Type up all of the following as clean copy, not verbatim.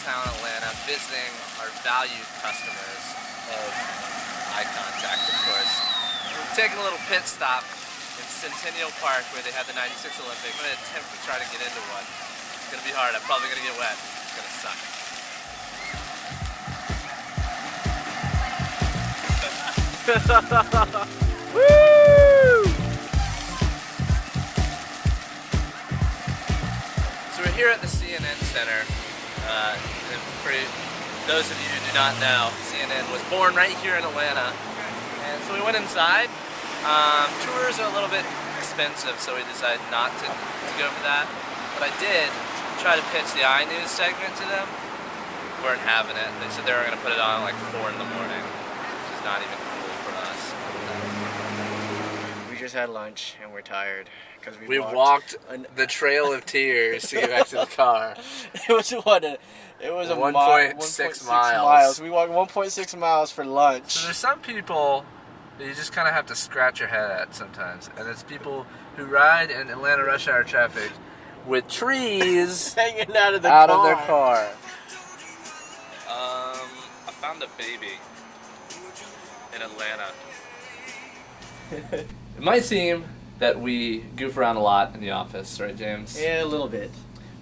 downtown Atlanta visiting our valued customers of iContact, of course. We're taking a little pit stop in Centennial Park where they had the '96 Olympics. I'm going to attempt to try to get into one. It's going to be hard. I'm probably going to get wet. It's going to suck. Woo! So we're here at the CNN Center. And for those of you who do not know, CNN was born right here in Atlanta. And so we went inside. Tours are a little bit expensive, so we decided not to go for that. But I did try to pitch the iNews segment to them. Weren't having it. They said they were going to put it on at like 4 in the morning, which is not even cool for us. We just had lunch and we're tired because we walked the Trail of Tears to get back to the car. It was what? It was 1.6 miles. We walked 1.6 miles for lunch. So there's some people that you just kind of have to scratch your head at sometimes, and it's people who ride in Atlanta rush hour traffic with trees hanging out of their car. I found a baby in Atlanta. It might seem that we goof around a lot in the office, right, James? Yeah, a little bit.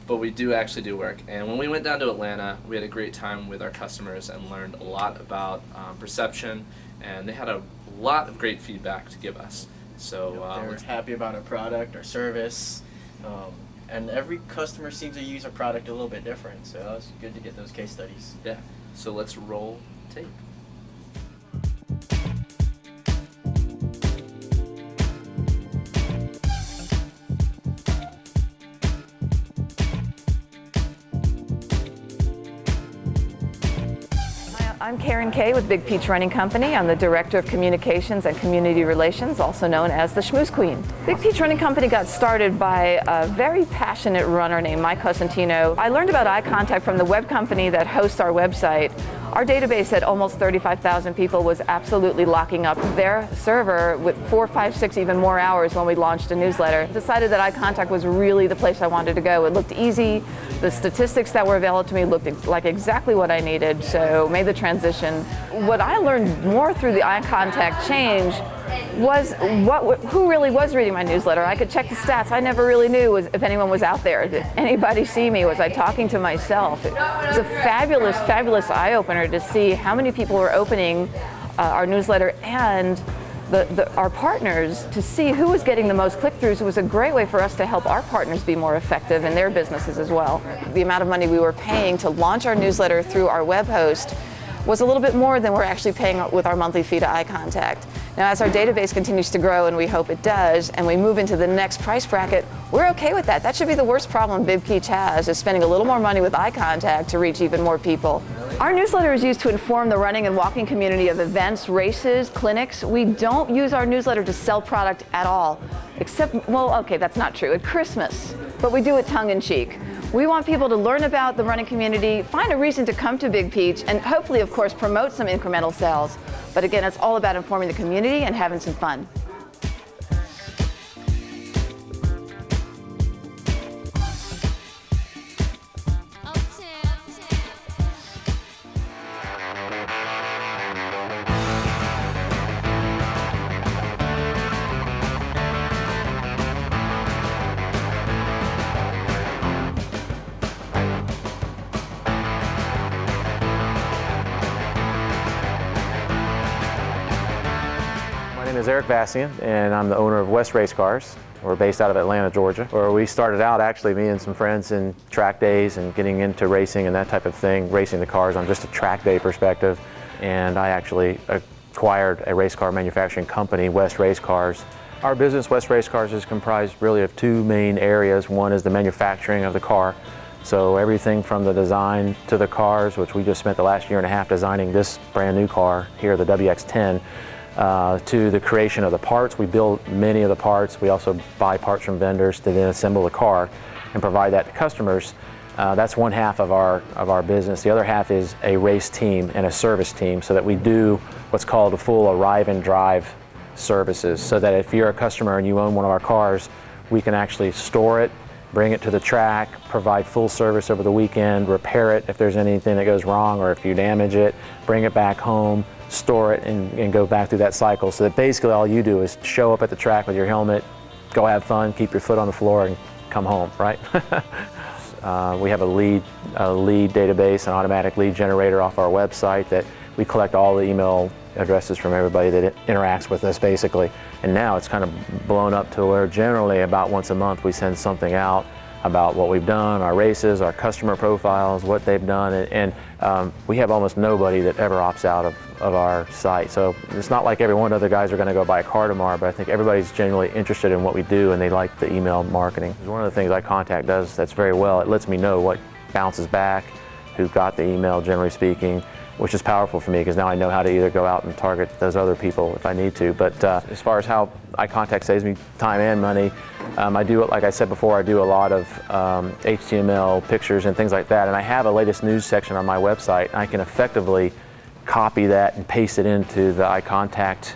But we do actually do work. And when we went down to Atlanta, we had a great time with our customers and learned a lot about perception, and they had a lot of great feedback to give us. So they were happy about our product, our service, and every customer seems to use our product a little bit different. So it was good to get those case studies. Yeah. So let's roll tape. I'm Karen Kay with Big Peach Running Company. I'm the Director of Communications and Community Relations, also known as the Schmooze Queen. Big Peach Running Company got started by a very passionate runner named Mike Cosentino. I learned about iContact from the web company that hosts our website. Our database at almost 35,000 people was absolutely locking up their server with 4, 5, 6, even more hours when we launched a newsletter. Decided that iContact was really the place I wanted to go. It looked easy. The statistics that were available to me looked like exactly what I needed, so made the transition. What I learned more through the iContact change was who really was reading my newsletter. I could check the stats. I never really knew if anyone was out there. Did anybody see me? Was I talking to myself? It was a fabulous, fabulous eye-opener to see how many people were opening our newsletter and our partners to see who was getting the most click-throughs. It was a great way for us to help our partners be more effective in their businesses as well. The amount of money we were paying to launch our newsletter through our web host was a little bit more than we're actually paying with our monthly fee to iContact. Now, as our database continues to grow, and we hope it does, and we move into the next price bracket, we're okay with that. That should be the worst problem Big Peach has, is spending a little more money with iContact to reach even more people. Our newsletter is used to inform the running and walking community of events, races, clinics. We don't use our newsletter to sell product at all, except, well, okay, that's not true, at Christmas, but we do it tongue-in-cheek. We want people to learn about the running community, find a reason to come to Big Peach, and hopefully, of course, promote some incremental sales. But again, it's all about informing the community and having some fun. My name is Eric Vassian, and I'm the owner of West Race Cars. We're based out of Atlanta, Georgia, where we started out actually, me and some friends, in track days and getting into racing and that type of thing, racing the cars on just a track day perspective. And I actually acquired a race car manufacturing company, West Race Cars. Our business, West Race Cars, is comprised really of two main areas. One is the manufacturing of the car. So everything from the design to the cars, which we just spent the last 1.5 years designing this brand new car here, the WX10, to the creation of the parts. We build many of the parts. We also buy parts from vendors to then assemble the car and provide that to customers. That's one half of our business. The other half is a race team and a service team, so that we do what's called a full arrive and drive services, so that if you're a customer and you own one of our cars, we can actually store it bring it to the track, provide full service over the weekend, repair it if there's anything that goes wrong or if you damage it, bring it back home, store it, and go back through that cycle. So that basically all you do is show up at the track with your helmet, go have fun, keep your foot on the floor, and come home, right? We have a lead database, an automatic lead generator off our website that we collect all the email addresses from everybody that interacts with us, basically. And now it's kind of blown up to where generally about once a month we send something out about what we've done, our races, our customer profiles, what they've done, and we have almost nobody that ever opts out of our site. So it's not like every one of the guys are going to go buy a car tomorrow, but I think everybody's genuinely interested in what we do and they like the email marketing. One of the things iContact does that's very well, it lets me know what bounces back, who got the email, generally speaking, which is powerful for me because now I know how to either go out and target those other people if I need to. But as far as how iContact saves me time and money, I do, like I said before, I do a lot of HTML pictures and things like that. And I have a latest news section on my website. I can effectively copy that and paste it into the iContact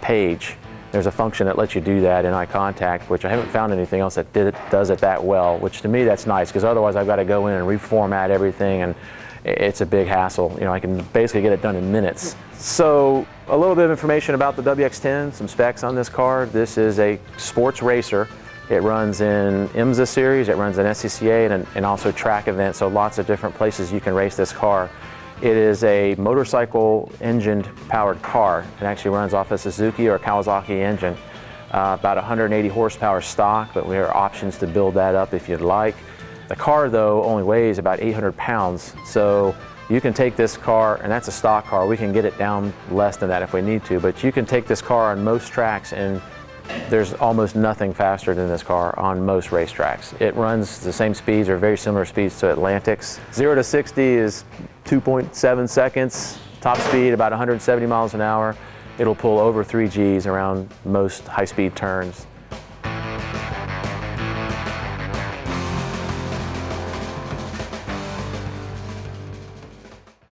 page. There's a function that lets you do that in iContact, which I haven't found anything else that does it that well, which to me that's nice because otherwise I've got to go in and reformat everything, and it's a big hassle. You know, I can basically get it done in minutes. So a little bit of information about the WX10, some specs on this car. This is a sports racer. It runs in IMSA series, it runs in SCCA, and also track events, so lots of different places you can race this car. It is a motorcycle engined powered car. It actually runs off a Suzuki or Kawasaki engine. About 180 horsepower stock, but we have options to build that up if you'd like. The car, though, only weighs about 800 pounds, so you can take this car, and that's a stock car. We can get it down less than that if we need to, but you can take this car on most tracks, and there's almost nothing faster than this car on most racetracks. It runs the same speeds or very similar speeds to Atlantic's. 0 to 60 is 2.7 seconds, top speed about 170 miles an hour. It'll pull over 3 Gs around most high-speed turns.